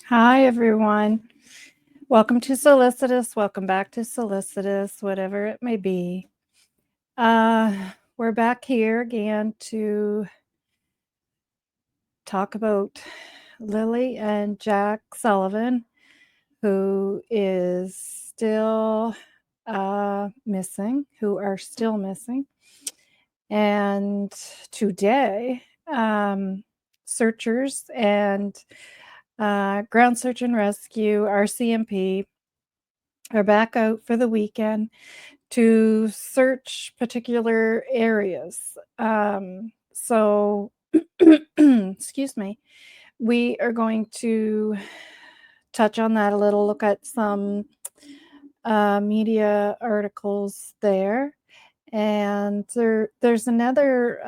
Hi, everyone. Welcome to Solicitous. Welcome back to Solicitous, whatever it may be. We're back here again to talk about Lilly and Jack Sullivan, who is still missing, who are still missing. And today, searchers and ground search and rescue, RCMP, are back out for the weekend to search particular areas. So, excuse me, we are going to touch on that a little, look at some media articles there. And there's another,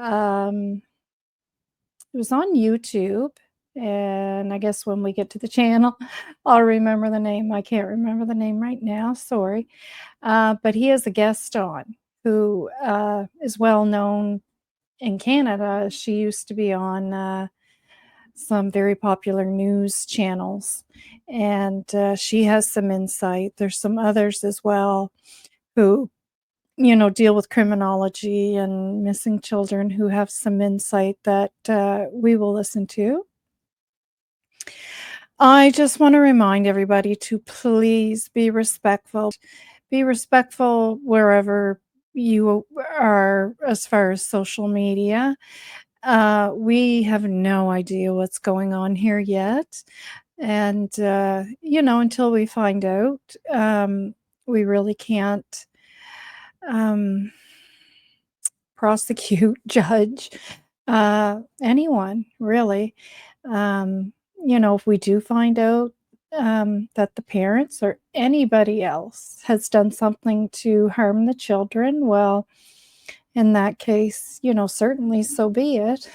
it was on YouTube. And I guess when we get to the channel, I'll remember the name. I can't remember the name right now. Sorry. But he has a guest on who is well known in Canada. She used to be on some very popular news channels, and she has some insight. There's some others as well who, deal with criminology and missing children who have some insight that we will listen to. I just want to remind everybody to please be respectful. Be respectful wherever you are as far as social media. We have no idea what's going on here yet. And, until we find out, we really can't prosecute, judge anyone, really. If we do find out that the parents or anybody else has done something to harm the children, well, in that case, certainly so be it.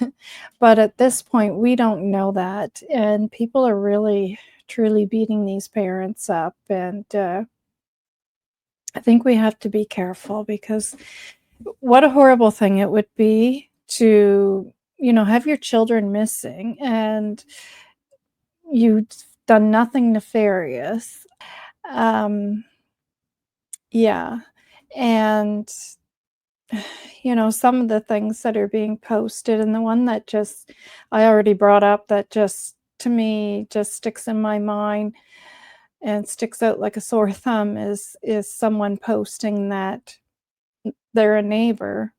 But at this point, we don't know that. And people are really, truly beating these parents up. And I think we have to be careful, because what a horrible thing it would be to, have your children missing and you've done nothing nefarious. Yeah. And, some of the things that are being posted, and the one that I already brought up, that to me, just sticks in my mind and sticks out like a sore thumb is someone posting that they're a neighbor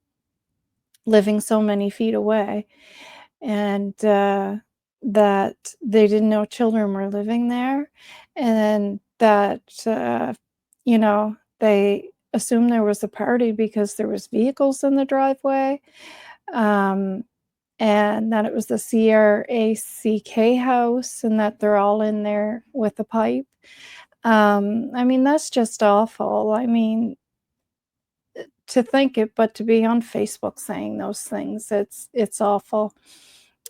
living so many feet away, and that they didn't know children were living there, and that they assumed there was a party because there was vehicles in the driveway, and that it was the CRACK house, and that they're all in there with a pipe. That's just awful. To think it, but to be on Facebook saying those things, it's awful.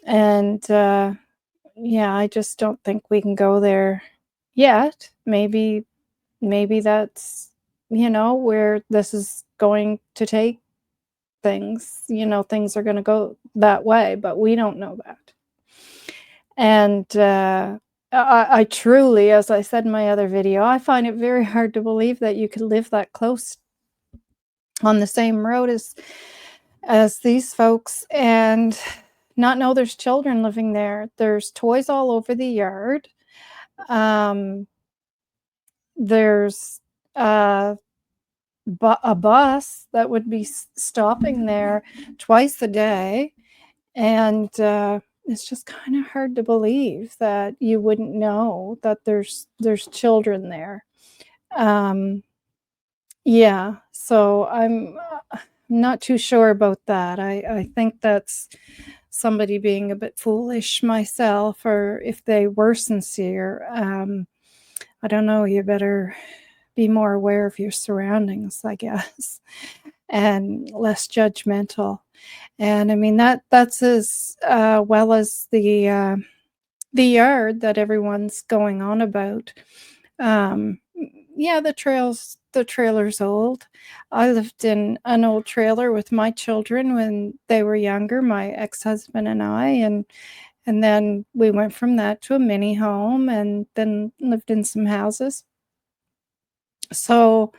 And yeah, I just don't think we can go there yet. Maybe that's where this is going to take things. Things are going to go that way, but we don't know that. And I truly, as I said in my other video, I find it very hard to believe that you could live that close on the same road as these folks and not know there's children living there. There's toys all over the yard. There's a bus that would be stopping there twice a day, and it's just kind of hard to believe that you wouldn't know that there's children there. Yeah, so I'm not too sure about that. I think that's somebody being a bit foolish myself, or if they were sincere, I don't know, you better be more aware of your surroundings, I guess, and less judgmental. And that's as well as the yard that everyone's going on about. Yeah, the trailer's old. I lived in an old trailer with my children when they were younger, my ex-husband and I, and And then we went from that to a mini home and then lived in some houses. So,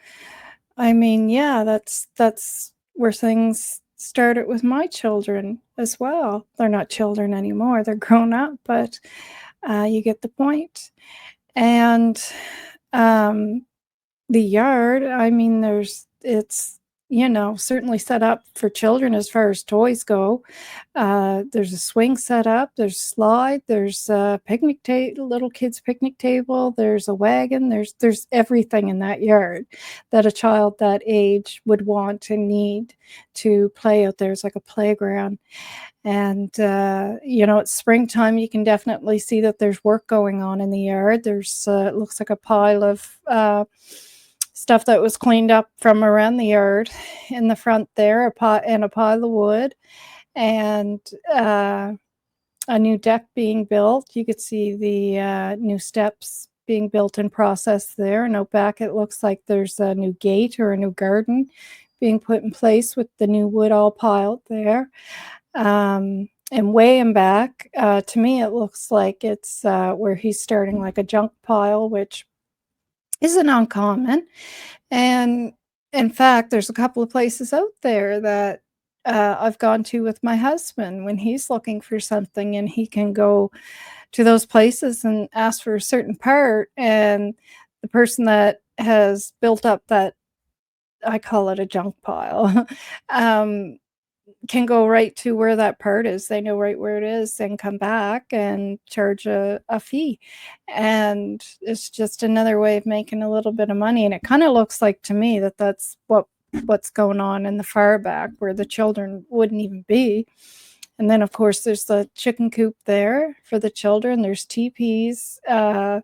I mean, yeah, that's where things started with my children as well. They're not children anymore, they're grown up, but you get the point. And the yard, I mean, it's, you know, certainly set up for children as far as toys go. There's a swing set up, there's a slide, there's a picnic table, little kids picnic table, there's a wagon, there's everything in that yard that a child that age would want and need to play out there. It's like a playground. And, you know, it's springtime, you can definitely see that there's work going on in the yard. There's, it looks like a pile of stuff that was cleaned up from around the yard in the front there, a pile of wood, and a new deck being built. You could see the new steps being built in process there. And out back, it looks like there's a new gate or a new garden being put in place with the new wood all piled there. And way in back, to me, it looks like it's where he's starting like a junk pile, which isn't uncommon. And in fact, there's a couple of places out there that I've gone to with my husband when he's looking for something, and he can go to those places and ask for a certain part, and the person that has built up that, I call it a junk pile, can go right to where that part is. They know right where it is and come back and charge a fee. And it's just another way of making a little bit of money. And it kind of looks like to me that that's what's going on in the far back where the children wouldn't even be. And then, of course, there's the chicken coop there for the children. There's teepees. There's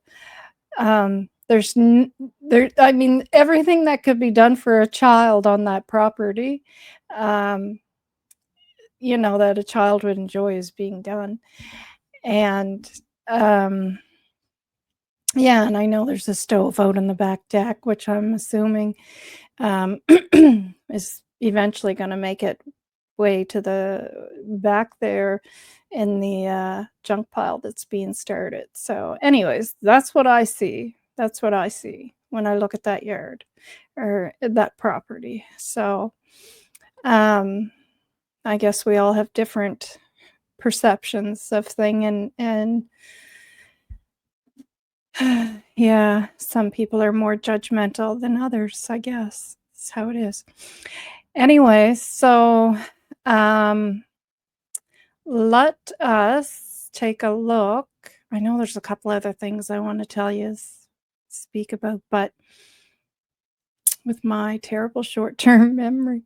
I mean, everything that could be done for a child on that property. You know, that a child would enjoy is being done. And, yeah, and I know there's a stove out in the back deck, which I'm assuming, is eventually gonna make it way to the back there in the, junk pile that's being started. So anyways, that's what I see. That's what I see when I look at that yard or that property. So, I guess we all have different perceptions of thing and yeah, some people are more judgmental than others, I guess. That's how it is. Anyway, so let us take a look. I know there's a couple other things I want to tell you, speak about, but with my terrible short-term memory,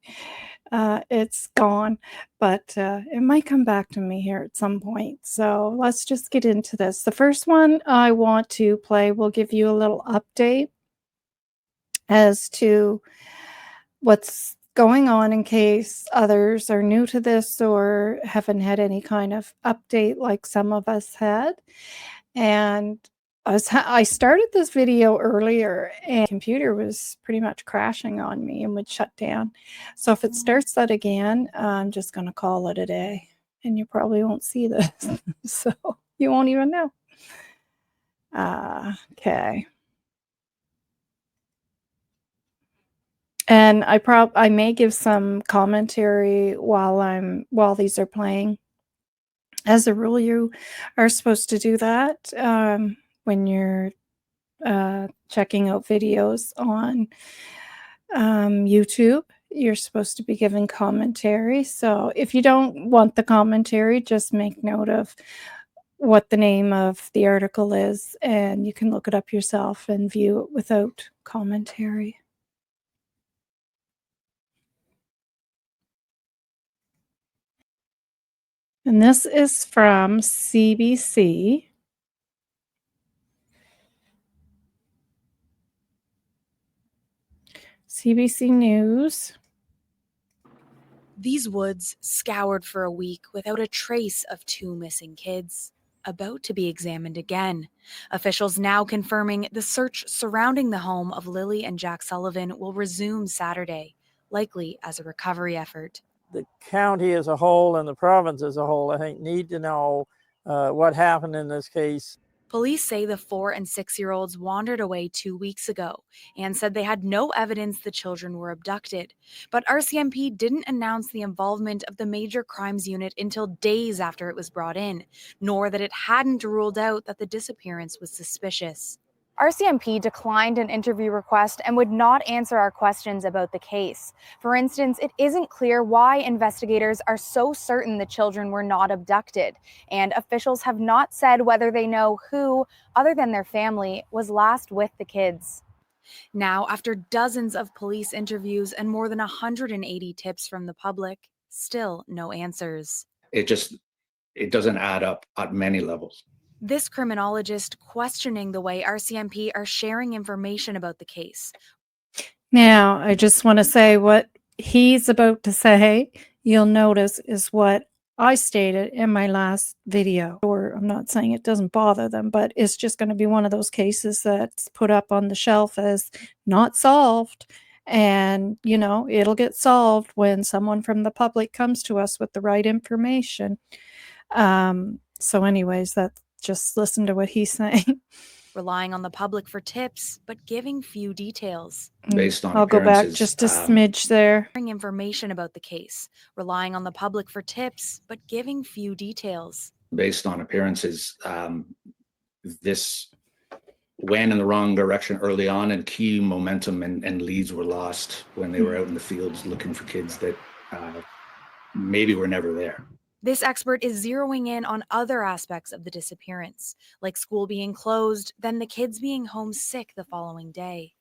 it's gone, but it might come back to me here at some point. So let's just get into this. The first one I want to play will give you a little update as to what's going on in case others are new to this or haven't had any kind of update like some of us had. And I started this video earlier and the computer was pretty much crashing on me and would shut down. So if it starts that again, I'm just going to call it a day and you probably won't see this. So you won't even know. Okay. And I may give some commentary while these are playing. As a rule, you are supposed to do that when you're checking out videos on YouTube. You're supposed to be giving commentary. So if you don't want the commentary, just make note of what the name of the article is, and you can look it up yourself and view it without commentary. And this is from CBC. CBC News. These woods scoured for a week without a trace of two missing kids, about to be examined again. Officials now confirming the search surrounding the home of Lilly and Jack Sullivan will resume Saturday, likely as a recovery effort. The county as a whole and the province as a whole, I think, need to know what happened in this case. Police say the 4 and 6-year-olds wandered away 2 weeks ago and said they had no evidence the children were abducted. But RCMP didn't announce the involvement of the Major Crimes Unit until days after it was brought in, nor that it hadn't ruled out that the disappearance was suspicious. RCMP declined an interview request and would not answer our questions about the case. For instance, it isn't clear why investigators are so certain the children were not abducted, and officials have not said whether they know who, other than their family, was last with the kids. Now, after dozens of police interviews and more than 180 tips from the public, still no answers. It doesn't add up at many levels. This criminologist questioning the way RCMP are sharing information about the case. Now, I just want to say what he's about to say, you'll notice, is what I stated in my last video. Or I'm not saying it doesn't bother them, but it's just going to be one of those cases that's put up on the shelf as not solved. And, you know, it'll get solved when someone from the public comes to us with the right information. So anyways, that's just listen to what he's saying. Relying on the public for tips, but giving few details. Based on I'll go back appearances, just a smidge there. Information about the case, relying on the public for tips, but giving few details. Based on appearances, this went in the wrong direction early on, and key momentum and leads were lost when they were out in the fields looking for kids that maybe were never there. This expert is zeroing in on other aspects of the disappearance, like school being closed, then the kids being homesick the following day.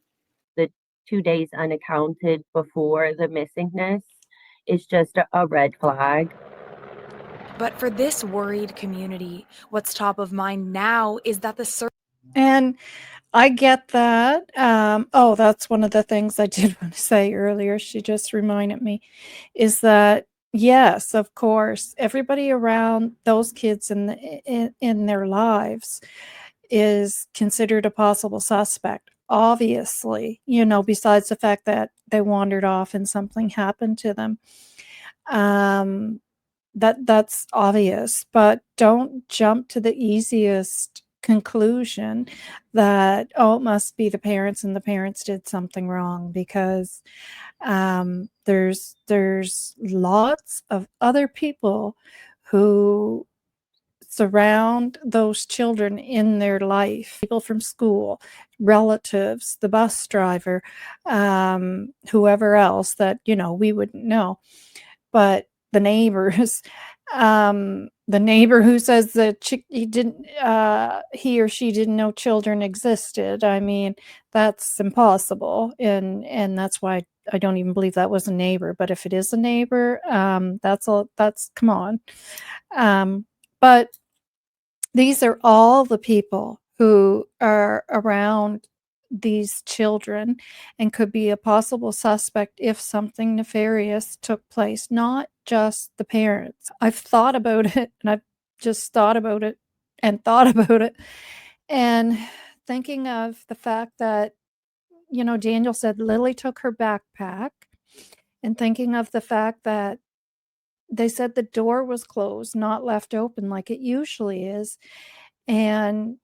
The 2 days unaccounted before the missingness is just a red flag. But for this worried community, what's top of mind now is that the search. And I get that. Oh, that's one of the things I did want to say earlier. She just reminded me, is that yes, of course, everybody around those kids in their lives is considered a possible suspect. Obviously, you know, besides the fact that they wandered off and something happened to them. That's obvious, but don't jump to the easiest conclusion that, oh, it must be the parents and the parents did something wrong, because there's lots of other people who surround those children in their life, people from school, relatives, the bus driver, whoever else that, you know, we wouldn't know, but the neighbors, the neighbor who says that he or she didn't know children existed. I mean, that's impossible. And that's why I don't even believe that was a neighbor. But if it is a neighbor, that's come on. But these are all the people who are around these children and could be a possible suspect if something nefarious took place, not just the parents. I've thought about it, and I've just thought about it and thought about it, and thinking of the fact that, you know, Daniel said Lily took her backpack, and thinking of the fact that they said the door was closed, not left open like it usually is. And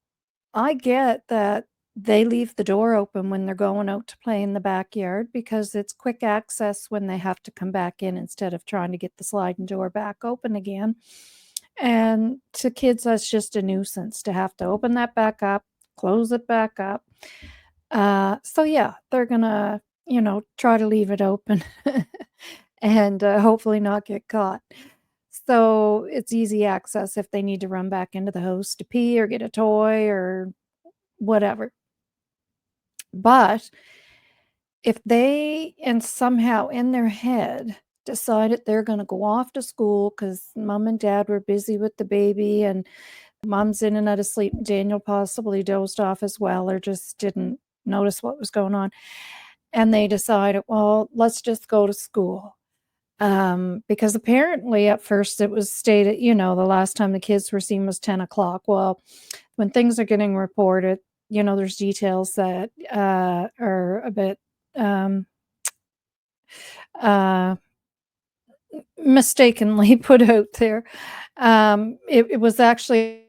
I get that they leave the door open when they're going out to play in the backyard because it's quick access when they have to come back in instead of trying to get the sliding door back open again. And to kids, that's just a nuisance to have to open that back up, close it back up. So yeah, they're gonna, you know, try to leave it open and hopefully not get caught. So it's easy access if they need to run back into the house to pee or get a toy or whatever. But if they and somehow in their head decided they're going to go off to school because mom and dad were busy with the baby and mom's in and out of sleep, Daniel possibly dozed off as well or just didn't notice what was going on, and they decided, well, let's just go to school. Because apparently at first it was stated, you know, the last time the kids were seen was 10 o'clock. Well, when things are getting reported, you know, there's details that are a bit mistakenly put out there. It was actually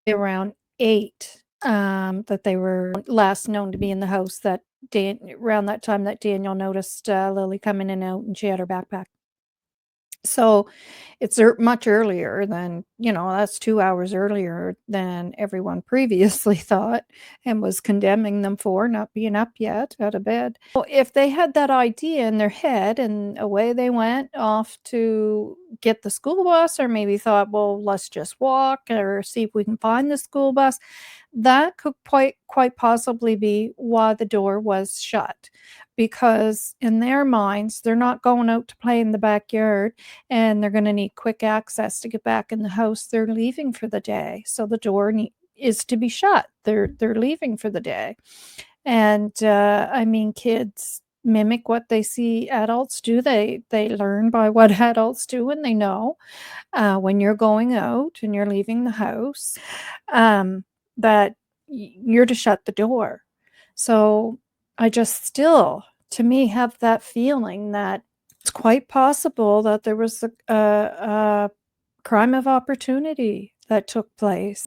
around 8 that they were last known to be in the house, that around that time that Daniel noticed Lily coming in and out, and she had her backpack. So it's much earlier than, that's 2 hours earlier than everyone previously thought and was condemning them for not being up yet out of bed. Well, if they had that idea in their head and away they went off to get the school bus, or maybe thought, well, let's just walk or see if we can find the school bus, that could quite possibly be why the door was shut. Because in their minds, they're not going out to play in the backyard, and they're going to need quick access to get back in the house. They're leaving for the day, so the door is to be shut. They're leaving for the day. And I mean, kids mimic what they see adults do. They learn by what adults do, and they know when you're going out and you're leaving the house, that you're to shut the door. So I just still, to me, have that feeling that it's quite possible that there was a crime of opportunity that took place.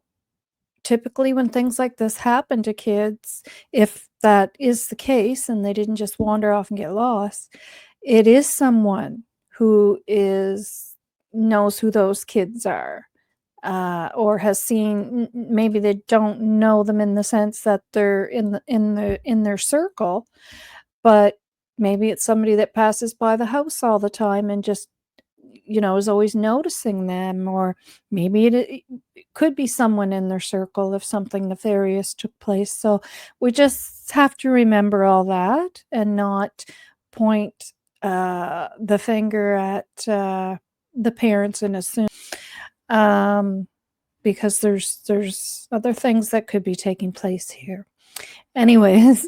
Typically, when things like this happen to kids, if that is the case and they didn't just wander off and get lost, it is someone who knows who those kids are. Or has seen, maybe they don't know them in the sense that they're in their circle, but maybe it's somebody that passes by the house all the time and just, is always noticing them. Or maybe it could be someone in their circle if something nefarious took place. So we just have to remember all that and not point the finger at the parents and assume, because there's other things that could be taking place here. Anyways,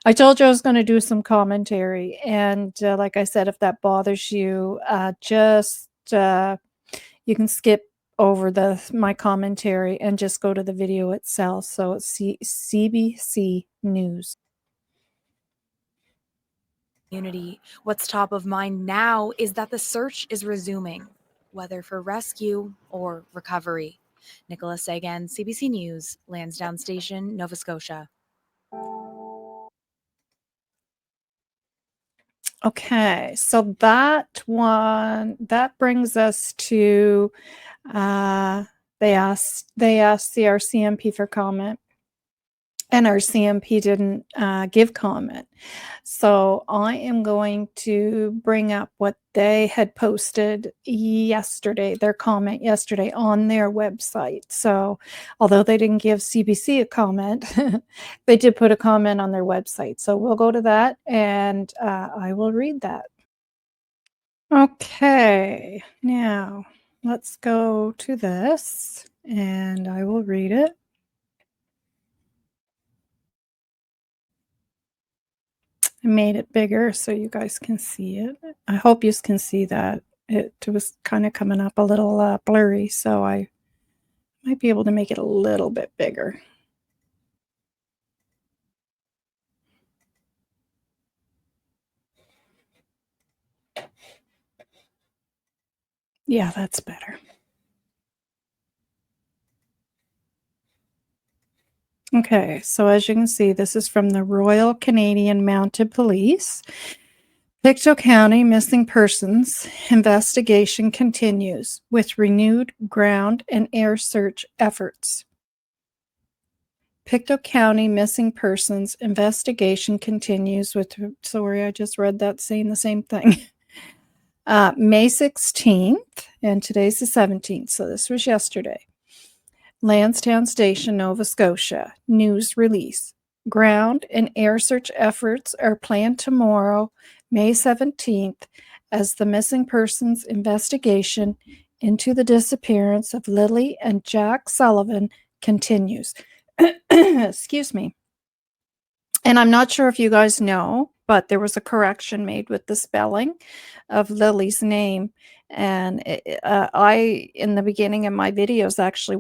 I told you I was going to do some commentary, and like I said, if that bothers you, you can skip over my commentary and just go to the video itself. So it's CBC News. Community. What's top of mind now is that the search is resuming, whether for rescue or recovery. Nicholas Sagan, CBC News, Lansdowne Station, Nova Scotia. Okay, so that brings us to they asked the RCMP for comment, and RCMP didn't give comment. So I am going to bring up what they had posted yesterday, their comment yesterday on their website. So although they didn't give CBC a comment, they did put a comment on their website. So we'll go to that, and I will read that. Okay, now let's go to this, and I will read it. I made it bigger so you guys can see it. I hope you can see that. It was kind of coming up a little blurry, so I might be able to make it a little bit bigger. Yeah, that's better. Okay, so as you can see, this is from the Royal Canadian Mounted Police. Pictou County missing persons investigation continues with renewed ground and air search efforts. Pictou County missing persons investigation continues with, sorry, I just read that saying the same thing. May 16th, and today's the 17th, so this was yesterday. Lansdowne Station, Nova Scotia, news release. Ground and air search efforts are planned tomorrow, May 17th, as the missing persons investigation into the disappearance of Lilly and Jack Sullivan continues. Excuse me. And I'm not sure if you guys know, but there was a correction made with the spelling of Lily's name. And I, in the beginning of my videos, actually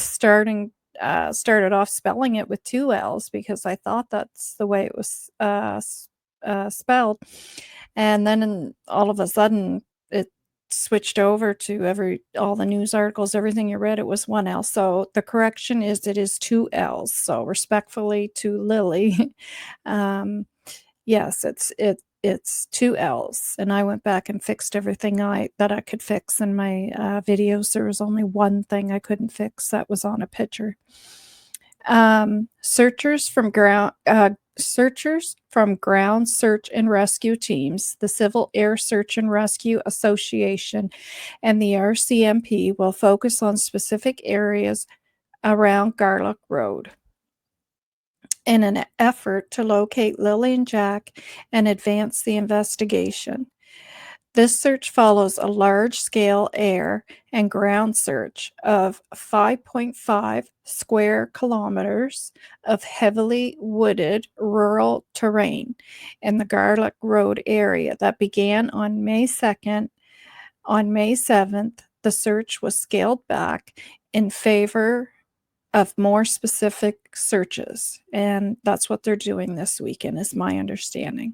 started off spelling it with 2 L's because I thought that's the way it was spelled. And then all of a sudden, it switched over to all the news articles, everything you read, it was 1 L. So the correction is it is 2 L's. So respectfully to Lily, yes, it's 2 L's. And I went back and fixed everything that I could fix in my videos. There was only one thing I couldn't fix that was on a picture. Searchers from ground search and rescue teams, the Civil Air Search and Rescue Association, and the RCMP will focus on specific areas around Gairloch Rd in an effort to locate Lilly and Jack and advance the investigation. This search follows a large-scale air and ground search of 5.5 square kilometers of heavily wooded rural terrain in the Gairloch Rd area that began on May 2nd. On May 7th, the search was scaled back in favor of more specific searches, and that's what they're doing this weekend, is my understanding.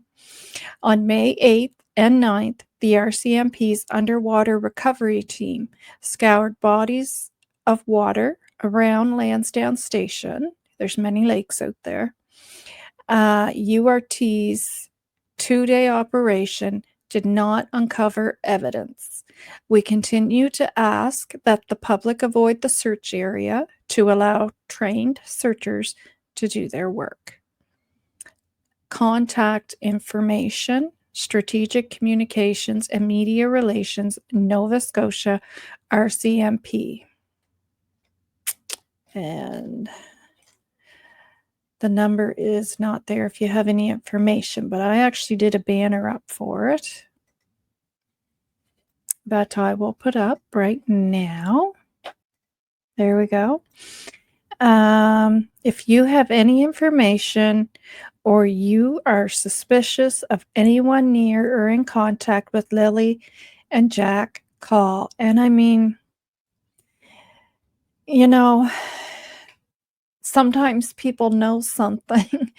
On May 8th and 9th, the RCMP's underwater recovery team scoured bodies of water around Lansdowne Station. There's many lakes out there. URT's 2-day operation did not uncover evidence. We continue to ask that the public avoid the search area to allow trained searchers to do their work. Contact information, Strategic Communications and Media Relations, Nova Scotia, RCMP. And the number is not there if you have any information, but I actually did a banner up for it that I will put up right now. There we go. If you have any information or you are suspicious of anyone near or in contact with Lilly and Jack, call. And I mean, you know, sometimes people know something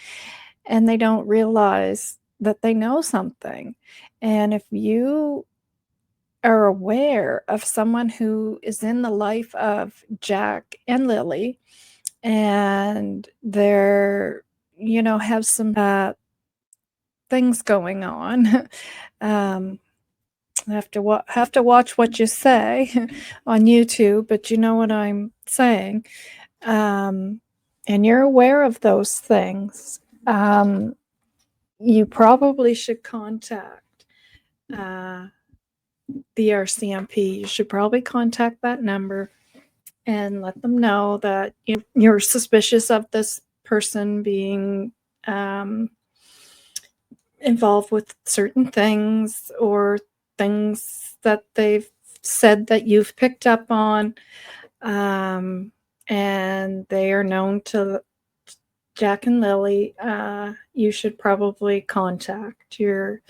and they don't realize that they know something. And if you are aware of someone who is in the life of Jack and Lilly and they're, have some things going on, have to watch what you say on YouTube, but you know what I'm saying. And you're aware of those things, you probably should contact the RCMP. You should probably contact that number and let them know that you're suspicious of this person being involved with certain things or things that they've said that you've picked up on, and they are known to Jack and Lilly. You should probably contact the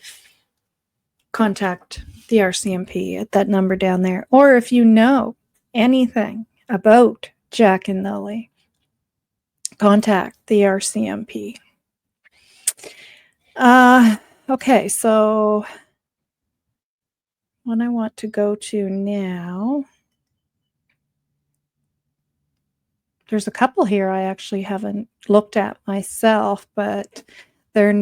RCMP at that number down there. Or if you know anything about Jack and Lilly, contact the RCMP. Okay, so what I want to go to now, there's a couple here I actually haven't looked at myself, but they're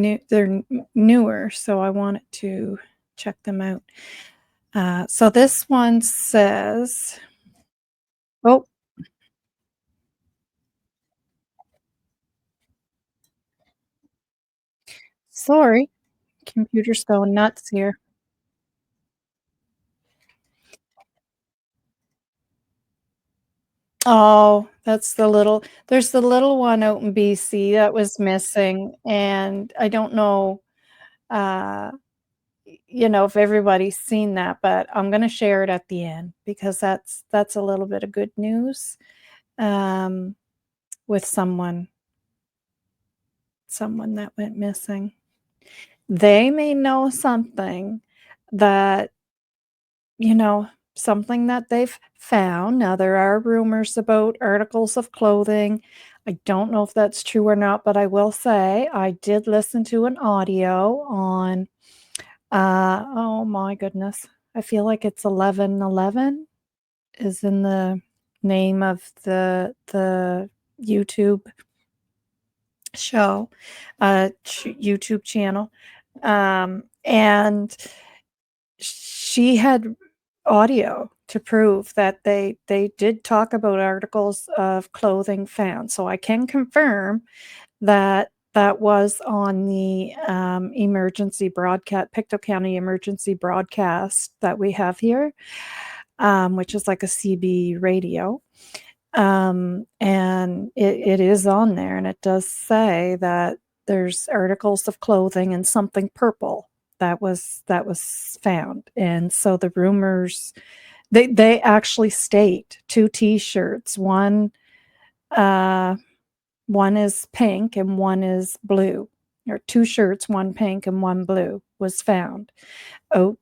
newer, so I wanted to check them out. So this one says, oh, sorry, computer's going nuts here. Oh, there's the little one out in BC that was missing, and I don't know, if everybody's seen that, but I'm gonna share it at the end because that's a little bit of good news, with someone that went missing. They may know something that, something that they've found. Now, there are rumors about articles of clothing. I don't know if that's true or not, but I will say I did listen to an audio on, oh my goodness, I feel like it's 1111 is in the name of the YouTube show, YouTube channel. And she had audio to prove that they did talk about articles of clothing found. So I can confirm that that was on the emergency broadcast, Pictou County emergency broadcast that we have here, which is like a CB radio. And it is on there, and it does say that there's articles of clothing and something purple that was found. And so the rumors, they actually state 2 t-shirts, one is pink and one is blue, or 2 shirts, one pink and one blue, was found out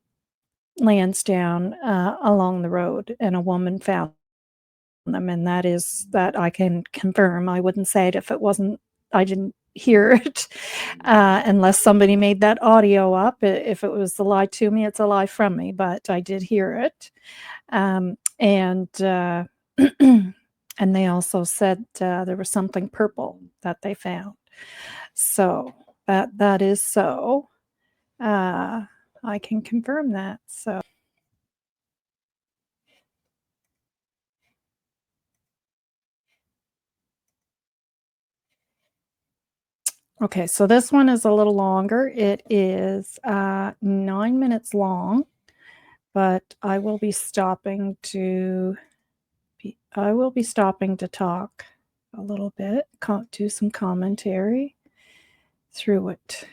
Lansdowne along the road, and a woman found them, and that I can confirm. I wouldn't say it if it wasn't, I didn't hear it, unless somebody made that audio up. If it was a lie to me, it's a lie from me, but I did hear it. And and they also said there was something purple that they found. So that is so. I can confirm that. So. Okay, so this one is a little longer. It is 9 minutes long, but I will be stopping to talk a little bit, do some commentary through it.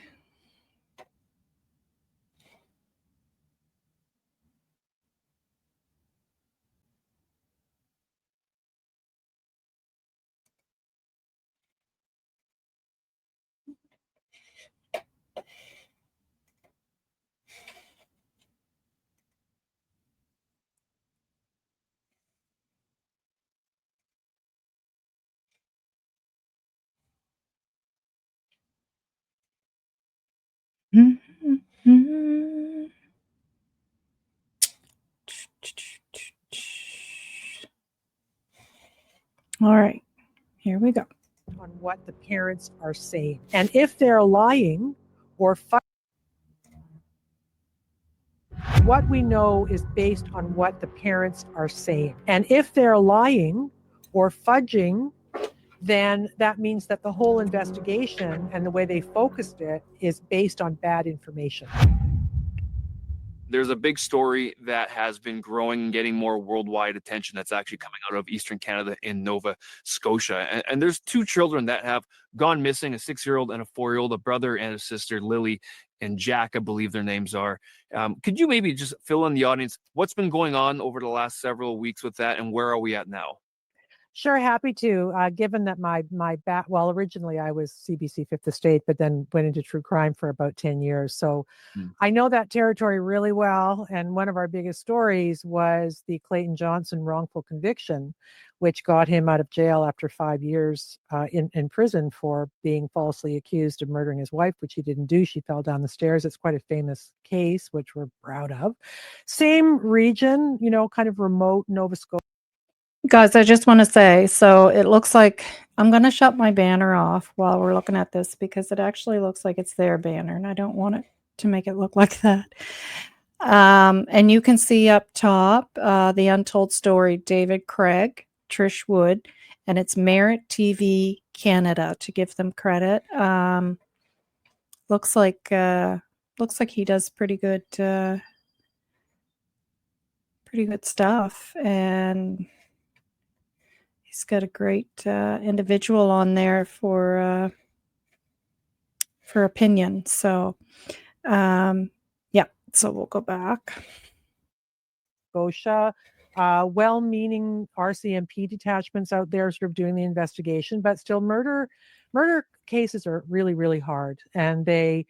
All right, here we go. On what the parents are saying. And if they're lying or what we know is based on what the parents are saying. And if they're lying or fudging, then that means that the whole investigation and the way they focused it is based on bad information. There's a big story that has been growing and getting more worldwide attention that's actually coming out of Eastern Canada in Nova Scotia. And there's 2 children that have gone missing, a 6-year-old and a 4-year-old, a brother and a sister, Lilly and Jack, I believe their names are. Could you maybe just fill in the audience what's been going on over the last several weeks with that, and where are we at now? Sure, happy to. Given that well, originally I was CBC Fifth Estate, but then went into true crime for about 10 years. So I know that territory really well. And one of our biggest stories was the Clayton Johnson wrongful conviction, which got him out of jail after 5 years in prison for being falsely accused of murdering his wife, which he didn't do. She fell down the stairs. It's quite a famous case, which we're proud of. Same region, kind of remote Nova Scotia. Guys, I just want to say, so it looks like I'm going to shut my banner off while we're looking at this, because it actually looks like it's their banner, and I don't want it to make it look like that. And you can see up top the Untold Story, David Craig, Trish Wood, and it's Merit TV Canada, to give them credit. Looks like he does pretty good stuff, and he's got a great individual on there for opinion. So, yeah. So we'll go back. Scotia, well-meaning RCMP detachments out there sort of doing the investigation, but still murder cases are really, really hard, and they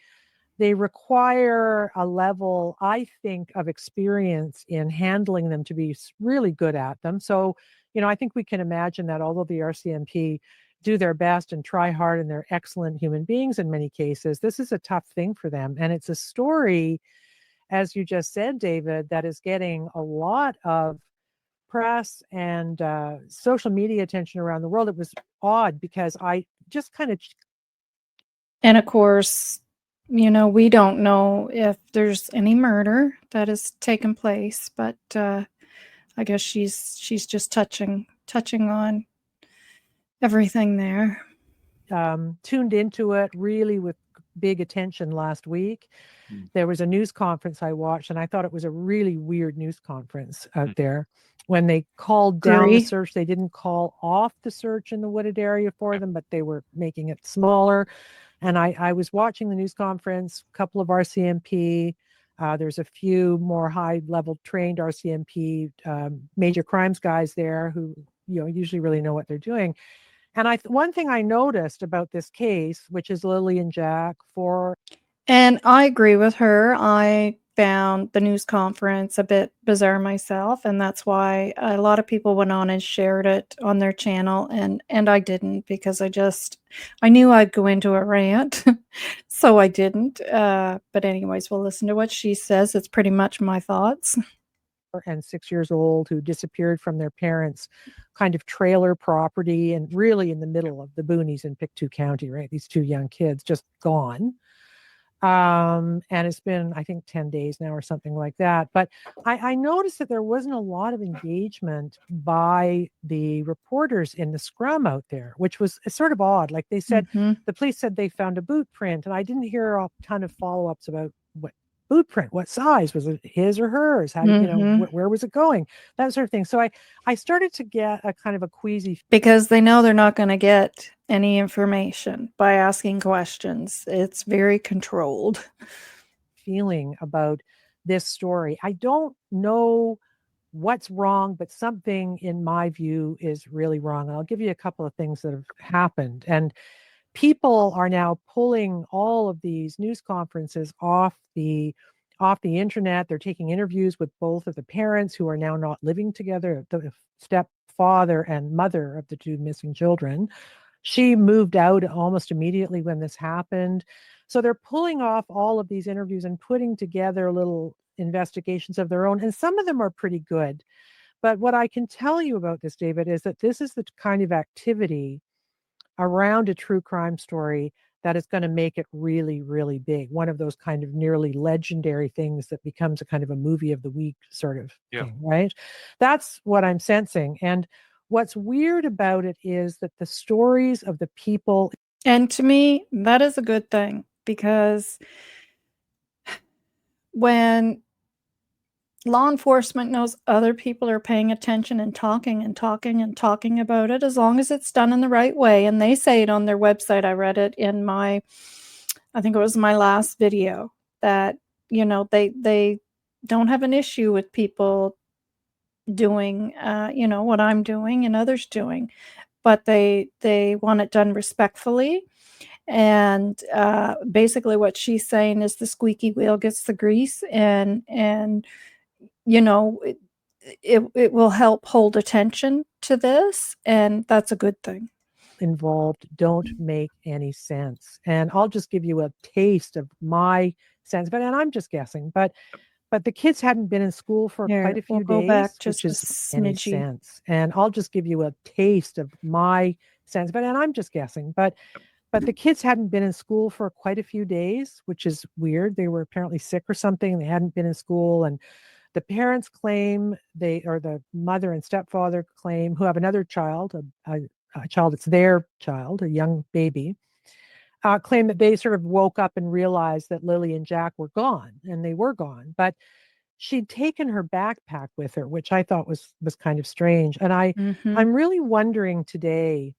require a level, I think, of experience in handling them to be really good at them. So, I think we can imagine that although the RCMP do their best and try hard, and they're excellent human beings in many cases, this is a tough thing for them. And it's a story as you just said, David, that is getting a lot of press and social media attention around the world. It was odd because I just kind of. And of course, we don't know if there's any murder that has taken place, but I guess she's just touching on everything there. Tuned into it really with big attention last week. There was a news conference I watched, and I thought it was a really weird news conference out there. When they called down the search, they didn't call off the search in the wooded area for them, but they were making it smaller. And I was watching the news conference, a couple of RCMP. There's a few more high-level trained RCMP major crimes guys there who usually really know what they're doing. And one thing I noticed about this case, which is Lilly and Jack And I agree with her. I found the news conference a bit bizarre myself, and that's why a lot of people went on and shared it on their channel, and I didn't, because I knew I'd go into a rant, so I didn't. But anyways, we'll listen to what she says. It's pretty much my thoughts. And 6 years old who disappeared from their parents' kind of trailer property, and really in the middle of the boonies in Pictou County, right? These two young kids just gone. And it's been, I think, 10 days now or something like that. But I noticed that there wasn't a lot of engagement by the reporters in the scrum out there, which was sort of odd. Like they said, the police said they found a boot print, and I didn't hear a ton of follow-ups about what boot print, what size, was it his or hers? How did, where was it going? That sort of thing. So I started to get a kind of a queasy, because they know they're not going to get any information by asking questions. It's very controlled feeling about this story. I don't know what's wrong, but something in my view is really wrong. And I'll give you a couple of things that have happened. And people are now pulling all of these news conferences off the internet. They're taking interviews with both of the parents who are now not living together, the stepfather and mother of the two missing children. She moved out almost immediately when this happened. So they're pulling off all of these interviews and putting together little investigations of their own. And some of them are pretty good. But what I can tell you about this, David, is that this is the kind of activity around a true crime story that is going to make it really, really big. One of those kind of nearly legendary things that becomes a kind of a movie of the week sort of thing, right? That's what I'm sensing. And what's weird about it is that the stories of the people. And to me, that is a good thing, because when law enforcement knows other people are paying attention and talking about it, as long as it's done in the right way. And they say it on their website. I read it in I think it was my last video, that, they don't have an issue with people doing, what I'm doing and others doing, but they want it done respectfully. And basically what she's saying is the squeaky wheel gets the grease, and it will help hold attention to this, and that's a good thing. Involved don't make any sense. And I'll just give you a taste of my sense, and I'm just guessing, but the kids hadn't been in school for quite a few days, which is any sense. And I'll just give you a taste of my sense, and I'm just guessing, but the kids hadn't been in school for quite a few days, which is weird. They were apparently sick or something. They hadn't been in school, and the parents claim or the mother and stepfather claim, who have another child, a child that's their child, a young baby, claim that they sort of woke up and realized that Lilly and Jack were gone, and they were gone. But she'd taken her backpack with her, which I thought was kind of strange. And I'm really wondering today.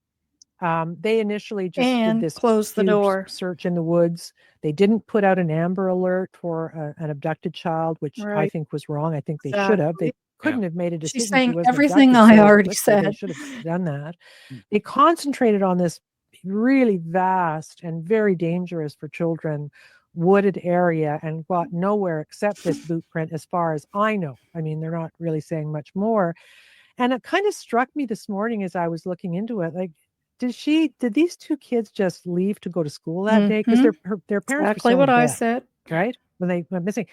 They initially just did this close the door search in the woods. They didn't put out an Amber Alert for an abducted child, which I think was wrong. I think they should have. They couldn't have made a decision. She's saying everything I already said. They should have done that. They concentrated on this really vast and very dangerous for children wooded area and got nowhere except this boot print, as far as I know. I mean, they're not really saying much more. And it kind of struck me this morning as I was looking into it, like, did these two kids just leave to go to school that day? Because their parents exactly were what still in I bed, said, right? When they went missing.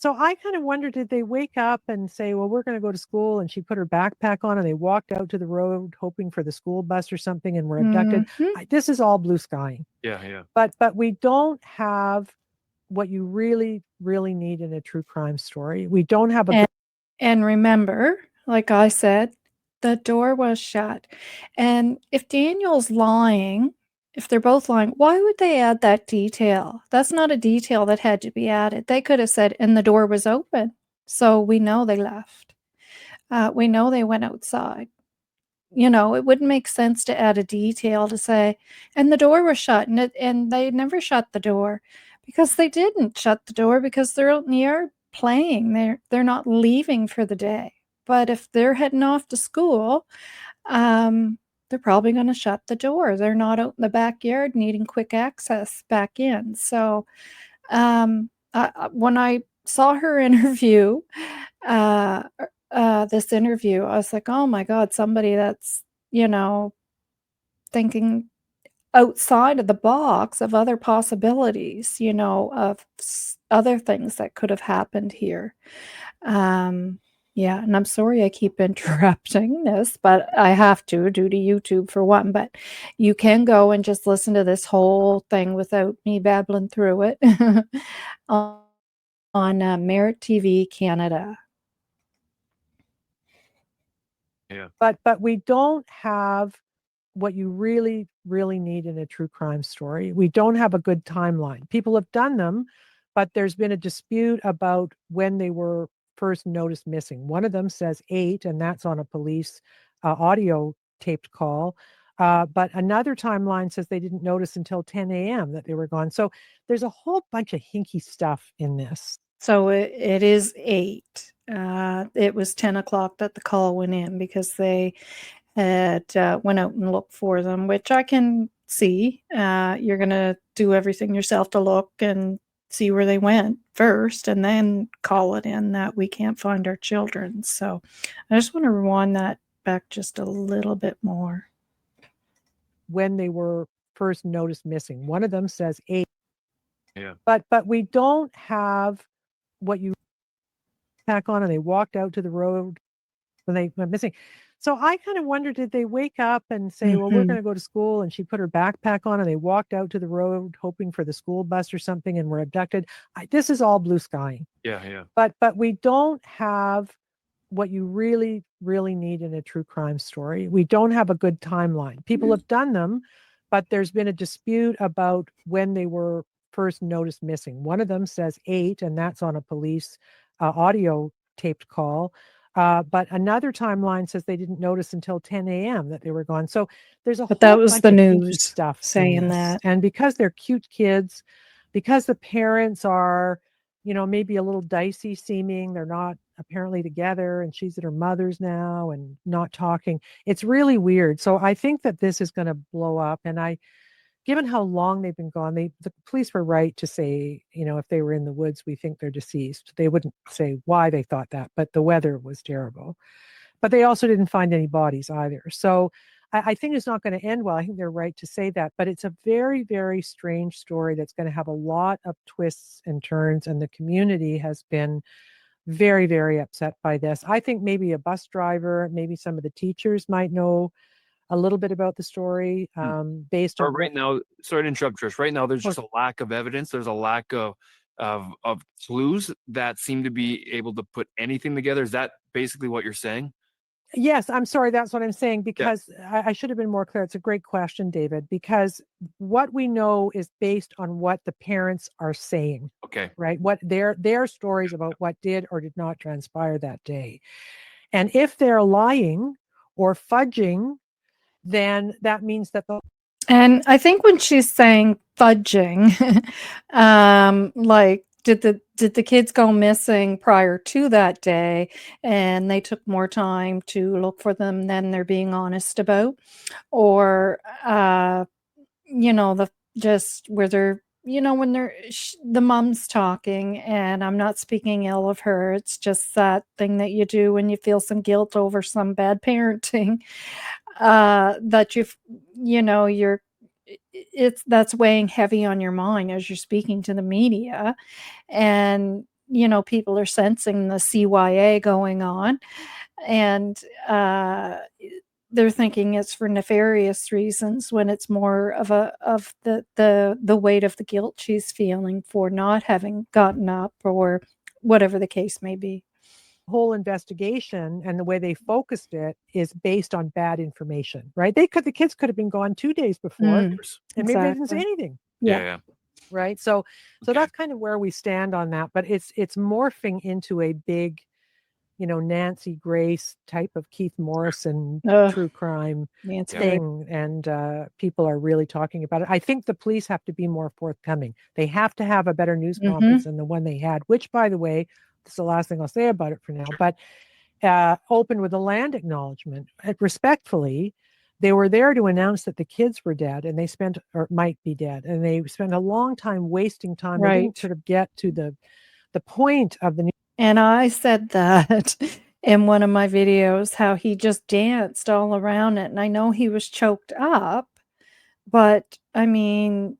So I kind of wonder, did they wake up and say, well, we're going to go to school, and she put her backpack on and they walked out to the road hoping for the school bus or something and were abducted? Mhm. This is all blue skying. Yeah. But we don't have what you really, really need in a true crime story. We don't have a And remember, like I said, the door was shut. And if Daniel's lying, if they're both lying, why would they add that detail? That's not a detail that had to be added. They could have said, and the door was open. So we know they left. We know they went outside. You know, it wouldn't make sense to add a detail to say, and the door was shut, and they never shut the door, because they didn't shut the door, because they're out in the yard playing. They're not leaving for the day. But if they're heading off to school, they're probably going to shut the door. They're not out in the backyard needing quick access back in. So when I saw her interview, uh, this interview, I was like, oh my God, somebody that's, you know, thinking outside of the box of other possibilities, you know, of other things that could have happened here. Yeah, and I'm sorry I keep interrupting this, but I have to due to YouTube for one. But you can go and just listen to this whole thing without me babbling through it on Merit TV Canada. Yeah. But we don't have what you really, really need in a true crime story. We don't have a good timeline. People have done them, but there's been a dispute about when they were first noticed missing. One of them says 8, and that's on a police audio taped call. But another timeline says they didn't notice until 10 a.m. that they were gone. So there's a whole bunch of hinky stuff in this. So it is 8. It was 10 o'clock that the call went in, because they had went out and looked for them, which I can see. You're going to do everything yourself to look and see where they went first, and then call it in that we can't find our children. So I just want to rewind that back just a little bit more. When they were first noticed missing. One of them says 8. Yeah. But we don't have what you pack on, and they walked out to the road when they went missing. So I kind of wonder, did they wake up and say, well, we're going to go to school, and she put her backpack on and they walked out to the road hoping for the school bus or something and were abducted? This is all blue skying. Yeah. But we don't have what you really, really need in a true crime story. We don't have a good timeline. People have done them, but there's been a dispute about when they were first noticed missing. One of them says 8, and that's on a police audio taped call. But another timeline says they didn't notice until 10 a.m. that they were gone. So there's a But whole that was bunch the of hinky news stuff in saying this. that. And because they're cute kids, because the parents are, you know, maybe a little dicey seeming, they're not apparently together, and she's at her mother's now and not talking. It's really weird. So I think that this is going to blow up. And given how long they've been gone, the police were right to say, you know, if they were in the woods, we think they're deceased. They wouldn't say why they thought that, but the weather was terrible. But they also didn't find any bodies either. So I think it's not going to end well. I think they're right to say that. But it's a very, very strange story that's going to have a lot of twists and turns. And the community has been very, very upset by this. I think maybe a bus driver, maybe some of the teachers might know a little bit about the story based on Right now, sorry to interrupt, Trish. Right now, there's just a lack of evidence. There's a lack of clues that seem to be able to put anything together. Is that basically what you're saying? Yes, I'm sorry. That's what I'm saying, because I should have been more clear. It's a great question, David, because what we know is based on what the parents are saying. Okay. Right. What their stories about what did or did not transpire that day. And if they're lying or fudging, then that means that And I think when she's saying fudging, like, did the kids go missing prior to that day, and they took more time to look for them than they're being honest about? Or, you know, just where they're, you know, when the mom's talking, and I'm not speaking ill of her, it's just that thing that you do when you feel some guilt over some bad parenting, that you know, that's weighing heavy on your mind as you're speaking to the media. And people are sensing the CYA going on, and they're thinking it's for nefarious reasons when it's more of the weight of the guilt she's feeling for not having gotten up, or whatever the case may be. Whole investigation and the way they focused it is based on bad information, right? The kids could have been gone 2 days before, and maybe they didn't say Exactly. anything, Yeah. right? So Okay. that's kind of where we stand on that. But it's morphing into a big, Nancy Grace type of Keith Morrison Ugh, true crime Nancy Grace. thing, and people are really talking about it. I think the police have to be more forthcoming. They have to have a better news conference than the one they had, which, by the way, this is the last thing I'll say about it for now, but opened with a land acknowledgement. Respectfully, they were there to announce that the kids were dead, and they spent, or might be dead, and they spent a long time wasting time. They didn't Right. sort of get to the point of the news. And I said that in one of my videos, how he just danced all around it. And I know he was choked up, but I mean,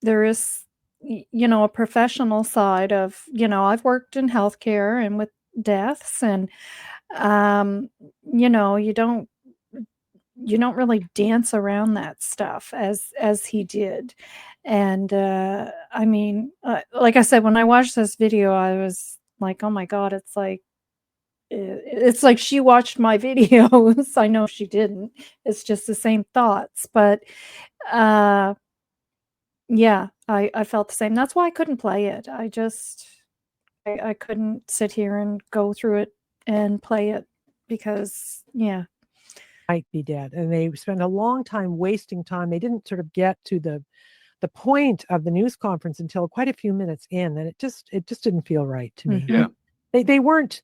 there is, a professional side of, I've worked in healthcare and with deaths, and, you don't really dance around that stuff as he did. And, I mean, like I said, when I watched this video, I was like, oh my God, it's like she watched my videos. I know she didn't. It's just the same thoughts, but, yeah, I felt the same. That's why I couldn't play it. I couldn't sit here and go through it and play it because, yeah. Might be dead, and they spent a long time wasting time. They didn't sort of get to the point of the news conference until quite a few minutes in, and it just didn't feel right to me. Yeah. They weren't,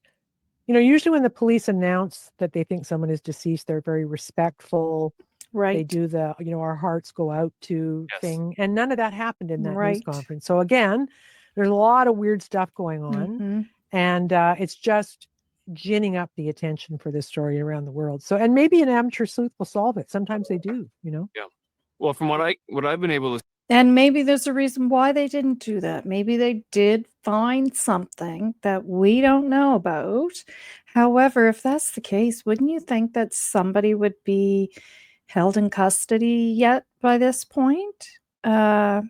usually when the police announce that they think someone is deceased, they're very respectful. They Right. do the, our hearts go out to Yes. thing, and none of that happened in that news Right. conference. So again, there's a lot of weird stuff going on, Mhm. and it's just ginning up the attention for this story around the world. So, and maybe an amateur sleuth will solve it. Sometimes they do, Yeah. Well, from what I've been able to, And maybe there's a reason why they didn't do that. Maybe they did find something that we don't know about. However, if that's the case, wouldn't you think that somebody would be held in custody yet by this point? Or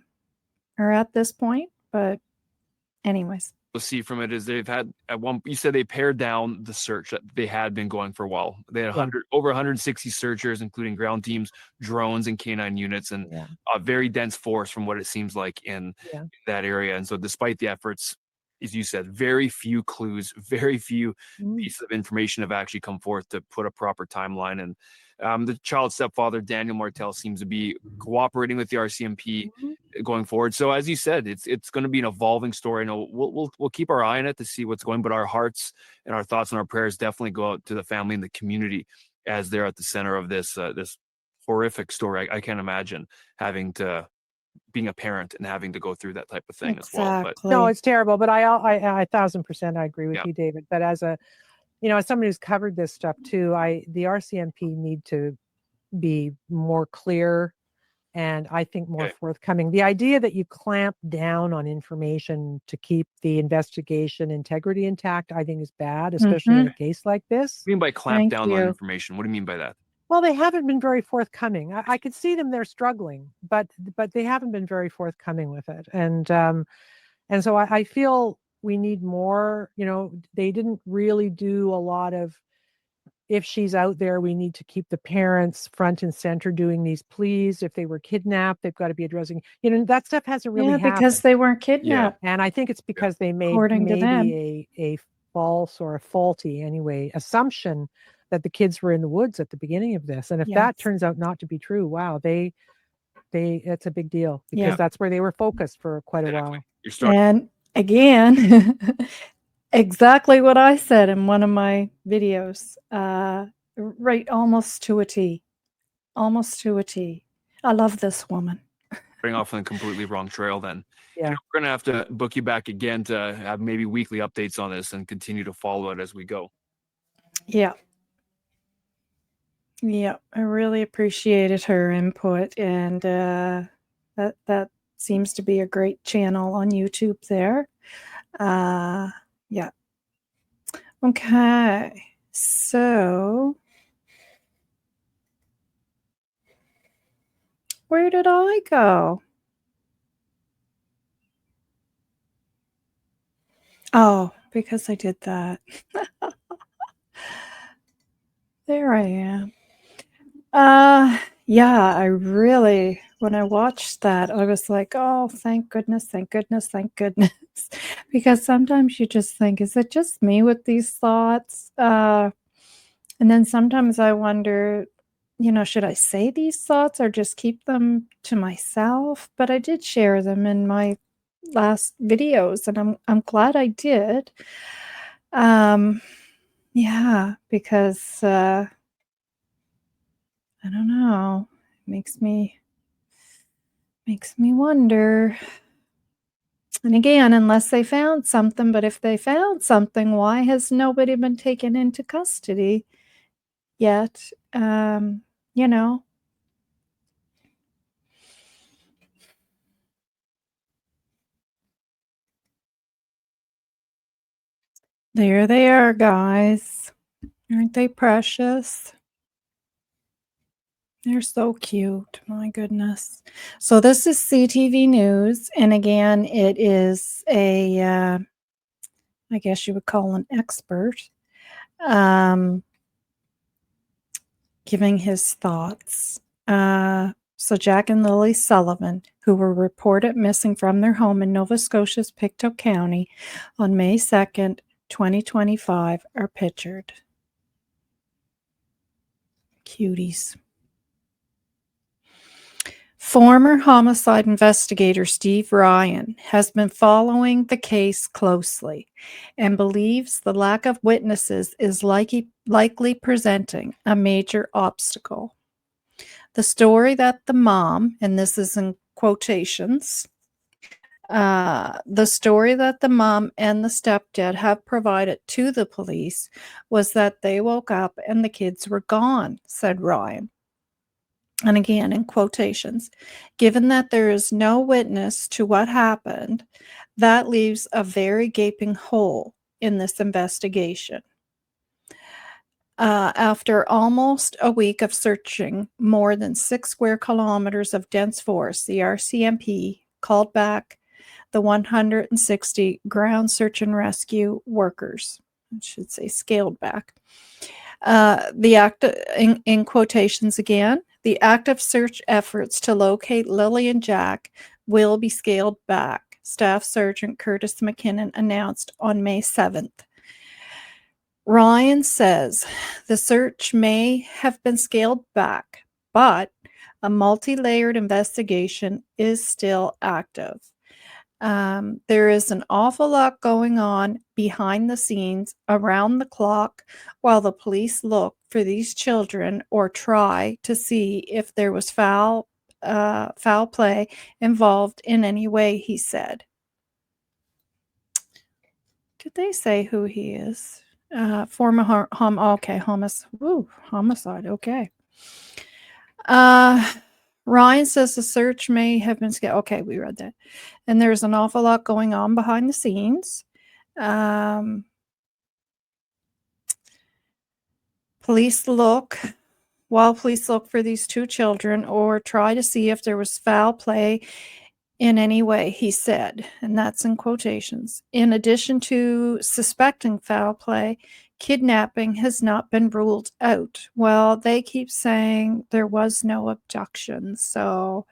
at this point? But anyways. see from it is they've had you said they pared down the search that they had been going for a while. They had over 160 searchers, including ground teams, drones, and canine units, and a very dense force from what it seems like in that area. And so despite the efforts, as you said, very few clues, very few pieces of information have actually come forth to put a proper timeline. And the child's stepfather, Daniel Martel, seems to be cooperating with the RCMP going forward. So as you said, it's going to be an evolving story. I know we'll keep our eye on it to see what's going, but our hearts and our thoughts and our prayers definitely go out to the family and the community as they're at the center of this this horrific story. I can't imagine being a parent and having to go through that type of thing as well. But no, it's terrible. But I 1,000% I agree with you, David. But as a as somebody who's covered this stuff too, the RCMP need to be more clear, and I think more forthcoming. The idea that you clamp down on information to keep the investigation integrity intact, I think is bad, especially in a case like this. What do you mean by clamp down on information? What do you mean by that? Well, they haven't been very forthcoming. I could see them; they're struggling, but they haven't been very forthcoming with it. And so I feel we need more. They didn't really do a lot of. If she's out there, we need to keep the parents front and center doing these pleas. If they were kidnapped, they've got to be addressing, that stuff hasn't really happened. Because they weren't kidnapped. And I think it's because they made maybe a false or a faulty anyway assumption that the kids were in the woods at the beginning of this. And if that turns out not to be true, wow, it's a big deal, because that's where they were focused for quite a while. And again, exactly what I said in one of my videos, right, almost to a T. I love this woman. Bring off on a completely wrong trail then. Yeah. We're going to have to book you back again to have maybe weekly updates on this and continue to follow it as we go. Yeah. Yeah, I really appreciated her input, and that seems to be a great channel on YouTube there. Yeah. Okay. So where did I go? Oh, because I did that. There I am. Yeah, I really, when I watched that, I was like, oh, thank goodness, thank goodness, thank goodness. Because sometimes you just think, is it just me with these thoughts? And then sometimes I wonder, should I say these thoughts or just keep them to myself? But I did share them in my last videos, and I'm glad I did. Yeah, because I don't know. It makes me wonder. And again, unless they found something, but if they found something, why has nobody been taken into custody yet? You know, there they are, guys. Aren't they precious? They're so cute. My goodness. So this is CTV News. And again, it is a, I guess you would call an expert, giving his thoughts. So Jack and Lilly Sullivan, who were reported missing from their home in Nova Scotia's Pictou County on May 2nd, 2025, are pictured. Cuties. Former homicide investigator Steve Ryan has been following the case closely and believes the lack of witnesses is likely presenting a major obstacle. The story that the mom, and this is in quotations, the story that the mom and the stepdad have provided to the police was that they woke up and the kids were gone, said Ryan. And again, in quotations, given that there is no witness to what happened, that leaves a very gaping hole in this investigation. After almost a week of searching more than 6 square kilometers of dense forest, the RCMP called back the 160 ground search and rescue workers. I should say scaled back. The act, in quotations again, the active search efforts to locate Lilly and Jack will be scaled back, Staff Sergeant Curtis McKinnon announced on May 7th. Ryan says the search may have been scaled back, but a multi-layered investigation is still active. There is an awful lot going on behind the scenes, around the clock, while the police look for these children or try to see if there was foul play involved in any way, he said. Did they say who he is? Former homicide. Okay. Ryan says the search may have been scaled. Okay, we read that. And there's an awful lot going on behind the scenes. Police look for these 2 children or try to see if there was foul play in any way, he said, and that's in quotations. In addition to suspecting foul play, kidnapping has not been ruled out. Well, they keep saying there was no abduction. So,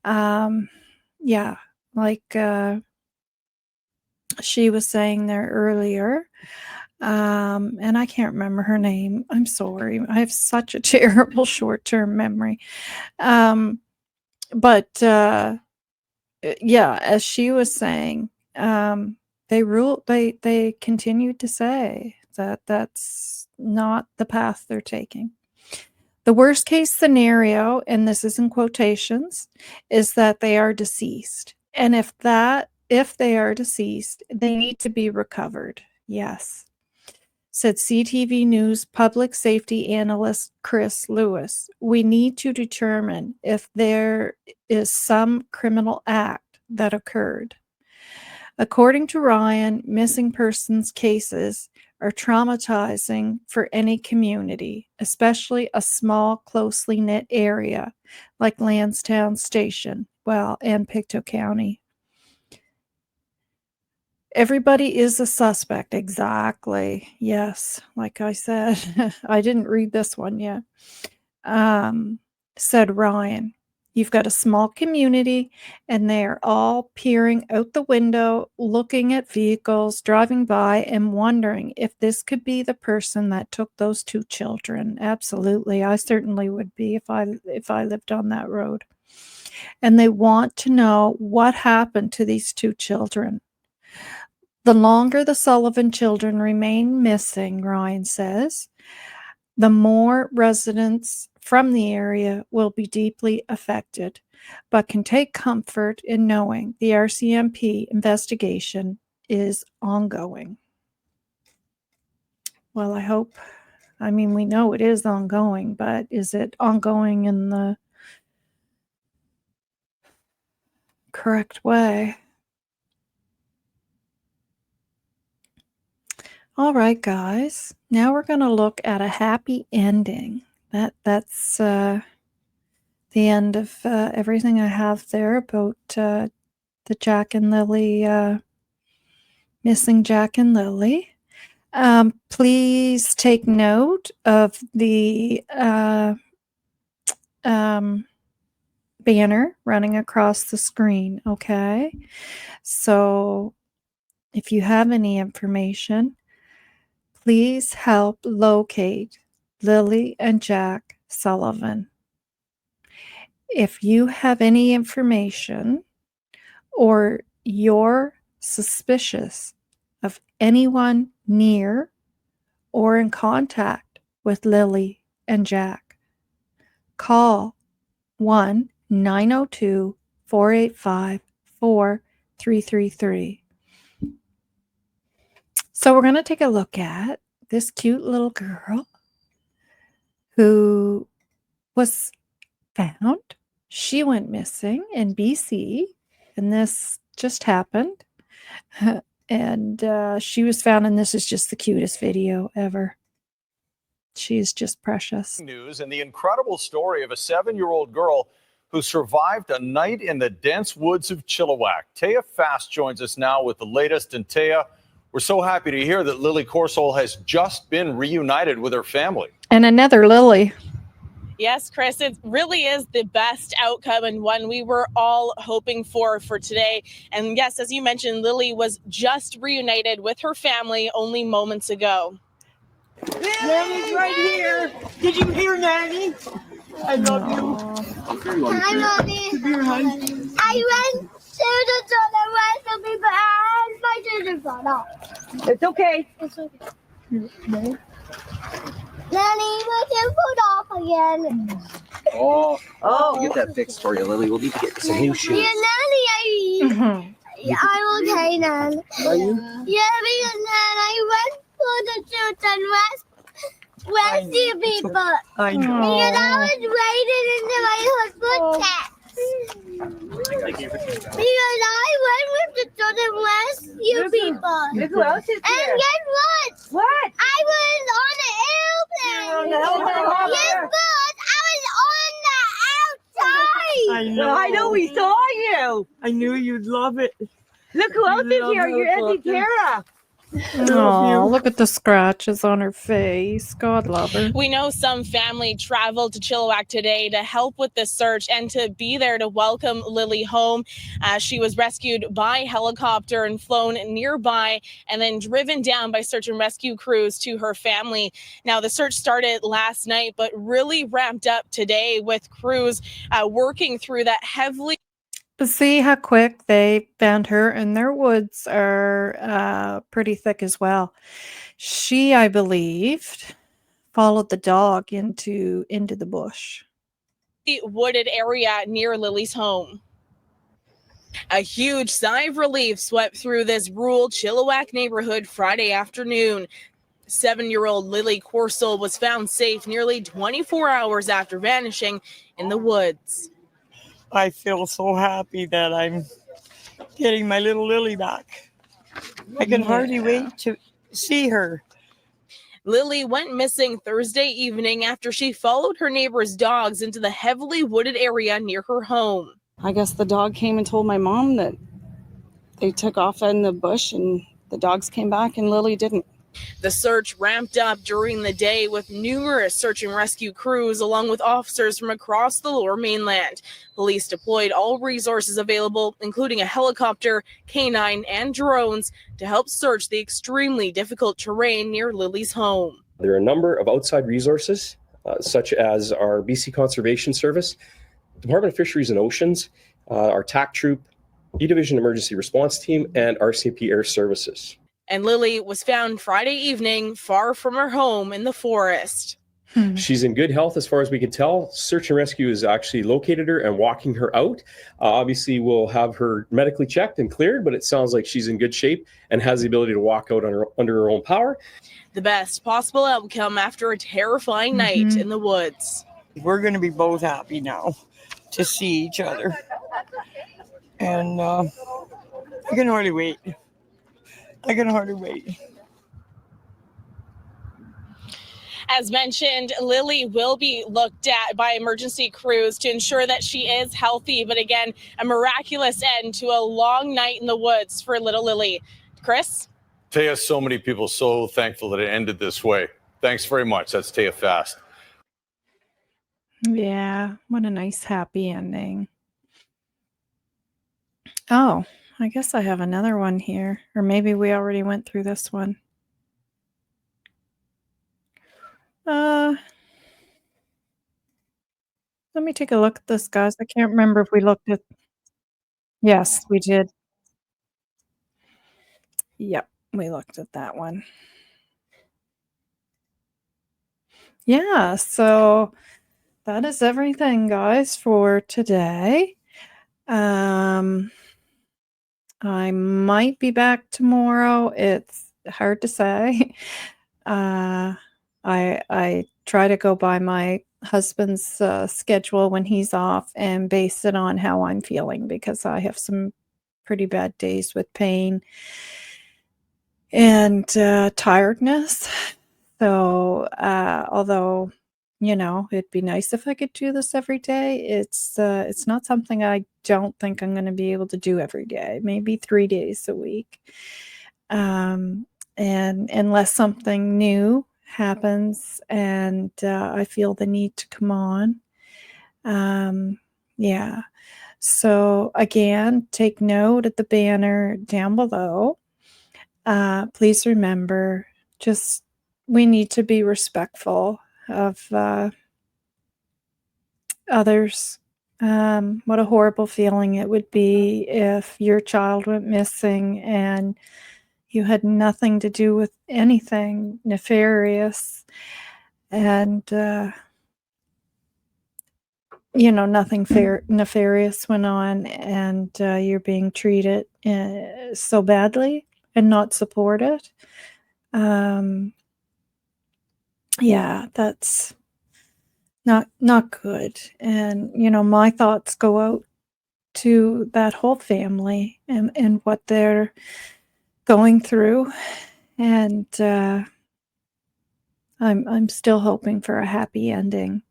yeah, like she was saying there earlier, and I can't remember her name. I'm sorry. I have such a terrible short-term memory. But yeah, as she was saying, they continued to say that that's not the path they're taking. The worst case scenario, and this is in quotations, is that they are deceased. And if they are deceased, they need to be recovered. Yes, said CTV News public safety analyst Chris Lewis. We need to determine if there is some criminal act that occurred. According to Ryan, missing persons cases are traumatizing for any community, especially a small, closely knit area like Lansdowne Station, and Pictou County. Everybody is a suspect. Exactly. Yes. Like I said, I didn't read this one yet. Said Ryan, you've got a small community and they're all peering out the window, looking at vehicles driving by and wondering if this could be the person that took those 2 children. Absolutely. I certainly would be if I lived on that road. And they want to know what happened to these 2 children. The longer the Sullivan children remain missing, Ryan says, the more residents from the area will be deeply affected, but can take comfort in knowing the RCMP investigation is ongoing. Well, we know it is ongoing, but is it ongoing in the correct way? All right, guys. Now we're going to look at a happy ending. That's the end of everything I have there about the Jack and Lily, missing Jack and Lily. Please take note of the banner running across the screen, okay? So if you have any information, please help locate Lilly and Jack Sullivan. If you have any information or you're suspicious of anyone near or in contact with Lilly and Jack, call 1-902-485-4333. So we're going to take a look at this cute little girl who was found. She went missing in BC, and this just happened. And she was found, and this is just the cutest video ever. She is just precious. News and the incredible story of a 7-year-old girl who survived a night in the dense woods of Chilliwack. Taya Fast joins us now with the latest. And Taya, we're so happy to hear that Lily Corsol has just been reunited with her family. And another Lily. Yes, Chris, it really is the best outcome and one we were all hoping for today. And yes, as you mentioned, Lily was just reunited with her family only moments ago. Nanny's right here. Did you hear Nanny? I love you. Hi, Mommy. Come here, hon. I went to the toilet with the people and my children fell out. It's okay. It's okay. Nanny, we can put off again. Oh. Get that fixed for you, Lily. We'll need to get some new shoes. Yeah, Nanny, I'm okay, Nan. Are you? Yeah, because Nan, I went for the children rescue people. I know. Because I was waiting until my husband texted. Because I went with the children rescue people. Look who else is And here. guess what? What? I was on an airplane. You're on the helicopter. Yes, but I was on the outside. I know. We saw you. I knew you'd love it. Look who else is here. Your Auntie Tara. Oh, look at the scratches on her face. God love her. We know some family traveled to Chilliwack today to help with the search and to be there to welcome Lily home. She was rescued by helicopter and flown nearby and then driven down by search and rescue crews to her family. Now, the search started last night, but really ramped up today with crews working through that heavily. But see how quick they found her, and their woods are pretty thick as well. She, I believed, followed the dog into the bush. The wooded area near Lily's home. A huge sigh of relief swept through this rural Chilliwack neighborhood Friday afternoon. 7-year-old Lily Corsol was found safe nearly 24 hours after vanishing in the woods. I feel so happy that I'm getting my little Lily back. I can hardly wait to see her. Lily went missing Thursday evening after she followed her neighbor's dogs into the heavily wooded area near her home. I guess the dog came and told my mom that they took off in the bush and the dogs came back and Lily didn't. The search ramped up during the day with numerous search and rescue crews along with officers from across the lower mainland. Police deployed all resources available, including a helicopter, canine, and drones to help search the extremely difficult terrain near Lily's home. There are a number of outside resources, such as our BC Conservation Service, Department of Fisheries and Oceans, our TAC Troop, E-Division Emergency Response Team, and RCMP Air Services. And Lily was found Friday evening far from her home in the forest. She's in good health as far as we can tell. Search and rescue has actually located her and walking her out. Obviously, we'll have her medically checked and cleared, but it sounds like she's in good shape and has the ability to walk out under her own power. The best possible outcome after a terrifying night in the woods. We're going to be both happy now to see each other. And I can hardly wait. I can hardly wait. As mentioned, Lily will be looked at by emergency crews to ensure that she is healthy. But again, a miraculous end to a long night in the woods for little Lily. Chris? Taya, so many people so thankful that it ended this way. Thanks very much. That's Taya Fast. Yeah, what a nice happy ending. Oh, I guess I have another one here. Or maybe we already went through this one. Let me take a look at this, guys. I can't remember if we looked at... Yes, we did. Yep, we looked at that one. Yeah, so that is everything, guys, for today. I might be back tomorrow. It's hard to say. I try to go by my husband's schedule when he's off and base it on how I'm feeling, because I have some pretty bad days with pain and tiredness. So although, you know, it'd be nice if I could do this every day, it's not something I don't think I'm going to be able to do every day, maybe 3 days a week. And unless something new happens and I feel the need to come on. Yeah. So again, take note at the banner down below. Please remember, we need to be respectful of others. What a horrible feeling it would be if your child went missing and you had nothing to do with anything nefarious, and you know, nothing nefarious went on, and you're being treated so badly and not supported. Yeah, that's not good. And you know, my thoughts go out to that whole family and what they're going through, and I'm still hoping for a happy ending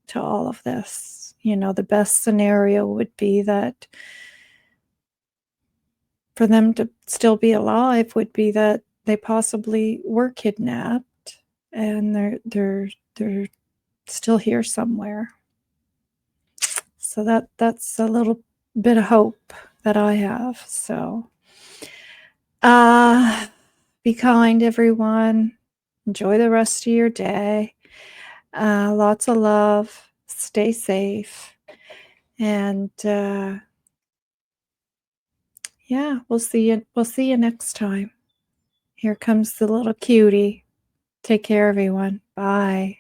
to all of this. You know, the best scenario would be that for them to still be alive would be that they possibly were kidnapped and they're still here somewhere. So that's a little bit of hope that I have. So be kind, everyone. Enjoy the rest of your day. Lots of love. Stay safe. And yeah, we'll see you next time. Here comes the little cutie. Take care, everyone. Bye.